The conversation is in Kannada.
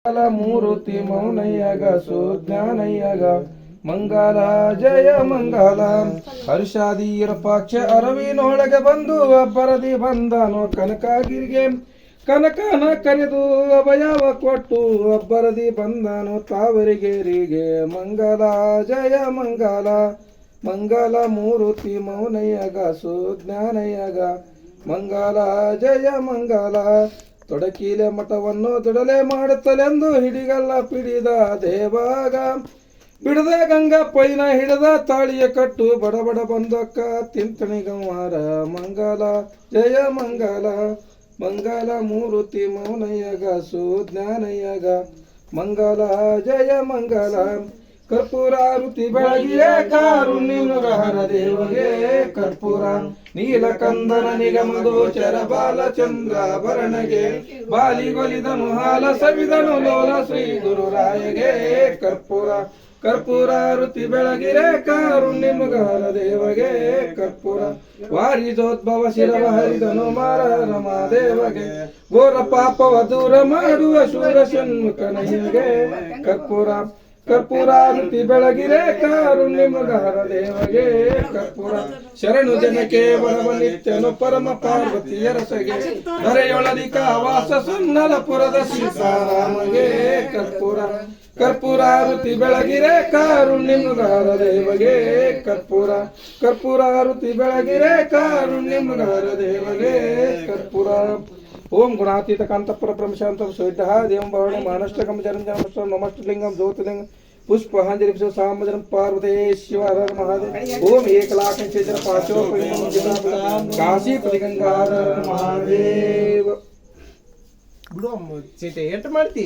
ಮೂರುತಿ ಮೌನಯ್ಯಗ ಸುಜ್ಞಾನಯ್ಯಗ ಮಂಗಲ ಜಯ ಮಂಗಲ ಹರ್ಷಾದೀರ ಪಾಕ್ಷ ಅರವಿನೊಳಗೆ ಬಂದು ಅಬ್ಬರದಿ ಬಂದನು ಕನಕಗಿರಿಗೆ ಕನಕನ ಕರೆದು ಅಭಯವ ಕೊಟ್ಟು ಅಬ್ಬರದಿ ಬಂದನು ತಾವರಿಗೇರಿಗೆ ಮಂಗಲ ಜಯ ಮಂಗಲ ಮಂಗಲ ಮೂರುತಿ ಮೌನಯ್ಯಗ ಸುಜ್ಞಾನಯ್ಯಗ ಮಂಗಲ ಜಯ ಮಂಗಲ ತೊಡಕಿಲೆ ಮಠವನ್ನು ತೊಡಲೆ ಮಾಡುತ್ತಲೆಂದು ಹಿಡಿಗಲ್ಲ ಪಿಡಿದ ದೇವಾಗ ಬಿಡದ ಗಂಗಪ್ಪಯ್ಯನ ಹಿಡಿದ ತಾಳಿಯ ಕಟ್ಟು ಬಡಬಡ ಬಂದಕ್ಕ ತಿಂತಣಿಗಂವಾರ ಮಂಗಲ ಜಯ ಮಂಗಲ ಮಂಗಲ ಮೂರುತಿ ಮೌನಯ್ಯಗ ಸುಜ್ಞಾನಯ್ಯಗ ಮಂಗಲ ಜಯ ಮಂಗಲ ಕರ್ಪೂರಾರುತಿ ಬೆಳಗಿಯೇ ಕಾರುಣ್ಯನುರಹರ ದೇವಗೆ ಕರ್ಪೂರ ನೀಲಕಂದನ ನಿಗಮದೋಚರ ಬಾಲಚಂದ್ರಾಭರಣಗೆ ಬಾಲಿಗೊಲಿದನು ಹಾಲ ಸವಿದನು ಲೋಲ ಶ್ರೀ ಗುರುರಾಯಗೆ ಕರ್ಪೂರ ಕರ್ಪೂರಾರುತಿ ಬೆಳಗಿರೆ ಕಾರುಣ್ಯನುರಹರ ದೇವಗೆ ಕರ್ಪೂರ ವಾರಿಜೋದ್ಭವ ಶಿರವ ಹರಿದನು ಮಾರ ರಮಾದೇವಗೆ ಘೋರ ಪಾಪವ ದೂರ ಮಾಡುವ ಶೂರ ಷಣ್ಮುಖನಯ್ಯಗೆ ಕರ್ಪೂರ ಕರ್ಪೂರಾರುತಿ ಬೆಳಗಿರೆ ಕಾರುಣ್ಯಮಗಹರ ದೇವಗೆ ಕರ್ಪೂರ ಶರಣು ಜನಕ್ಕೆ ಬರವ ನಿತ್ಯನು ಪರಮ ಪಾರ್ವತಿಯ ರಸಗೆ ಧರೆಯೊಳದಿಕ ವಾಸ ಸುನ್ನಲಪುರದ ಸೀತಾರಾಮಗೆ ಕರ್ಪೂರ ಕರ್ಪೂರಾರುತಿ ಬೆಳಗಿರೆ ಕಾರುಣ್ಯಮಗಹರ ದೇವಗೆ ಕರ್ಪೂರ ಕರ್ಪೂರಾರುತಿ ಬೆಳಗಿರೆ ಕಾರುಣ್ಯಮಗಹರ ದೇವಗೆ ಕರ್ಪೂರ ಓಂ ಗುಣಾತೀತ ಕಾಂತಪುರ ಬ್ರಹ್ಮಶಾಂತ ಸುವಿದ್ಧ ದೇವಂ ಭವನೆ ಮಾನಷ್ಟಕಂ ಜರಂ ಜನ್ಮಸ್ವ ನಮಸ್ತಲಿಂಗಂ ಜ್ಯೋತಿಲಿಂಗಂ पुष्पहांजलि सामजनम पार्वते शिव हर हर महादेव ओम 1,00,000 चेतर पांचों काशी प्रतिगंगाधर महादेव ಬಿಡು ಚೇತೆ ಎಂಟು ಮಾಡ್ತಿ